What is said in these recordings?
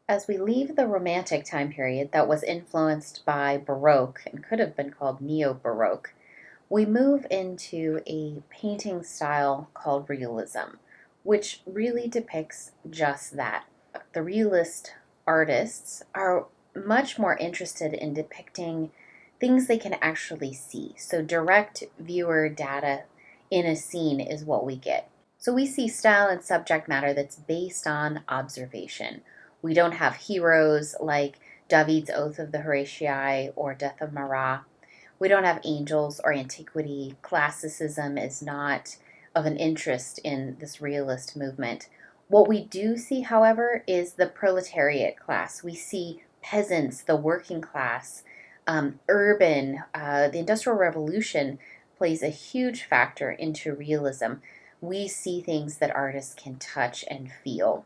As we leave the Romantic time period that was influenced by Baroque and could have been called Neo-Baroque, we move into a painting style called Realism, which really depicts just that. The realist artists are much more interested in depicting things they can actually see. So, direct viewer data in a scene is what we get. So, we see style and subject matter that's based on observation. We don't have heroes like David's Oath of the Horatii or Death of Marat. We don't have angels or antiquity. Classicism is not of an interest in this realist movement. What we do see, however, is the proletariat class. We see peasants, the working class, urban. The Industrial Revolution plays a huge factor into realism. We see things that artists can touch and feel.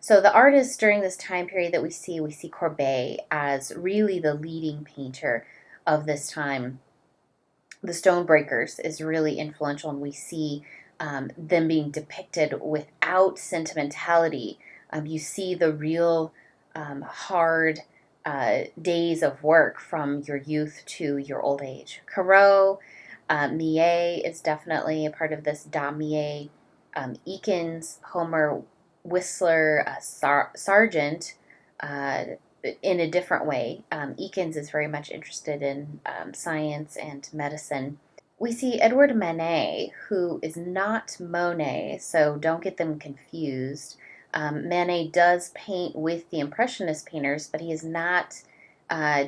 So the artists during this time period that we see Courbet as really the leading painter of this time. The Stonebreakers is really influential, and we see them being depicted without sentimentality. You see the real hard days of work from your youth to your old age. Corot, Millet is definitely a part of this. Damier, Eakins, Homer, Whistler, Sargent, in a different way. Eakins is very much interested in science and medicine. We see Edward Manet, who is not Monet, so don't get them confused. Manet does paint with the Impressionist painters, but he is not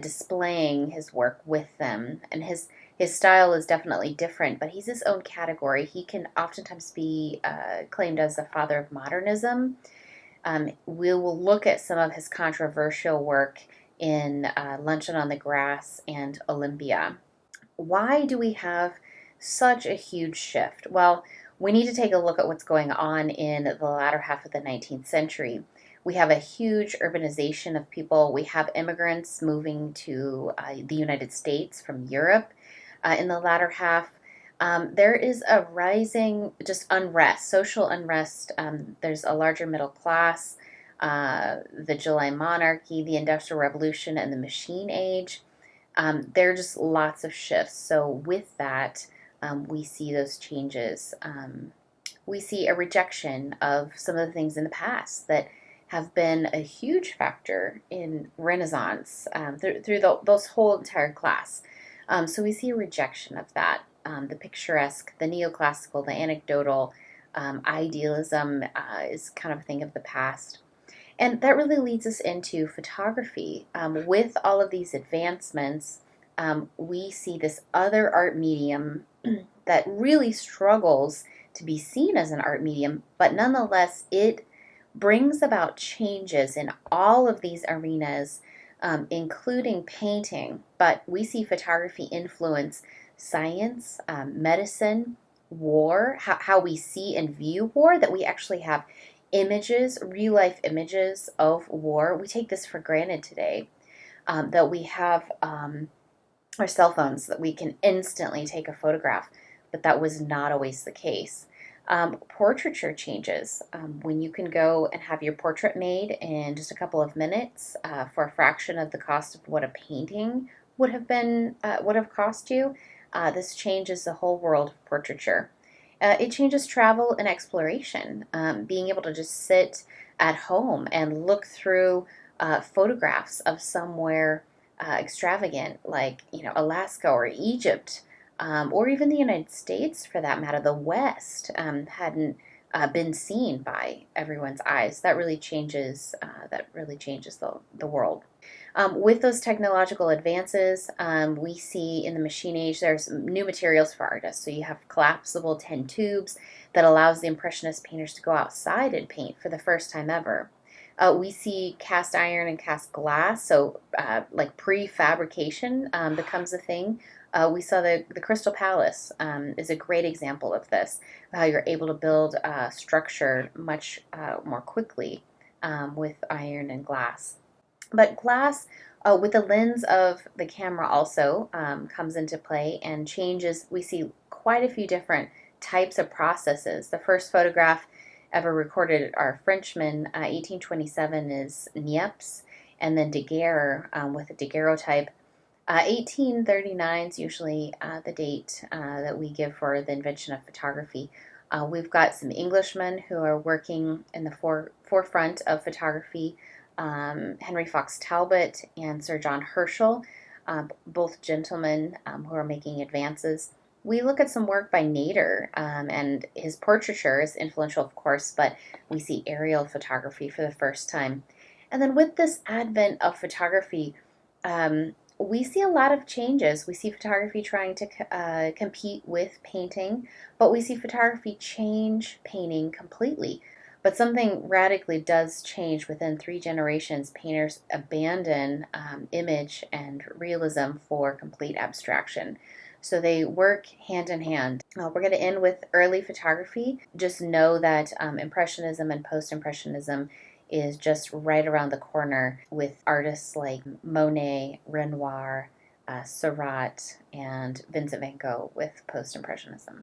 displaying his work with them. And his style is definitely different, but he's his own category. He can oftentimes be claimed as the father of modernism. We will look at some of his controversial work in Luncheon on the Grass and Olympia. Why do we have such a huge shift? Well, we need to take a look at what's going on in the latter half of the 19th century. We have a huge urbanization of people. We have immigrants moving to the United States from Europe in the latter half. There is a rising just unrest, social unrest. There's a larger middle class, the July monarchy, the Industrial Revolution, and the machine age. There are just lots of shifts. So with that, we see those changes. We see a rejection of some of the things in the past that have been a huge factor in Renaissance through those whole entire class. So we see a rejection of that. The picturesque, the neoclassical, the anecdotal, idealism is kind of a thing of the past. And that really leads us into photography. With all of these advancements, we see this other art medium that really struggles to be seen as an art medium, but nonetheless, it brings about changes in all of these arenas, including painting. But we see photography influence science, medicine, war, how we see and view war, that we actually have images, real life images of war. We take this for granted today, that we have our cell phones, that we can instantly take a photograph, but that was not always the case. Portraiture changes. When you can go and have your portrait made in just a couple of minutes for a fraction of the cost of what a painting would have cost you, this changes the whole world of portraiture. It changes travel and exploration. Being able to just sit at home and look through photographs of somewhere extravagant, like Alaska or Egypt, or even the United States, for that matter. The West hadn't been seen by everyone's eyes. That really changes. The world. With those technological advances, we see in the machine age there's new materials for artists. So you have collapsible 10 tubes that allows the Impressionist painters to go outside and paint for the first time ever. We see cast iron and cast glass, so like prefabrication becomes a thing. We saw the Crystal Palace is a great example of this, how you're able to build structure much more quickly with iron and glass. But glass, with the lens of the camera, also comes into play and changes. We see quite a few different types of processes. The first photograph ever recorded are Frenchmen. 1827 is Niepce, and then Daguerre with the daguerreotype. 1839 is usually the date that we give for the invention of photography. We've got some Englishmen who are working in the forefront of photography, Henry Fox Talbot and Sir John Herschel, both gentlemen who are making advances. We look at some work by Nader, and his portraiture is influential, of course, but we see aerial photography for the first time. And then with this advent of photography, we see a lot of changes. We see photography trying to compete with painting, but we see photography change painting completely. But something radically does change within 3 generations. Painters abandon image and realism for complete abstraction. So they work hand in hand. We're going to end with early photography. Just know that Impressionism and Post Impressionism is just right around the corner with artists like Monet, Renoir, Seurat, and Vincent van Gogh with Post Impressionism.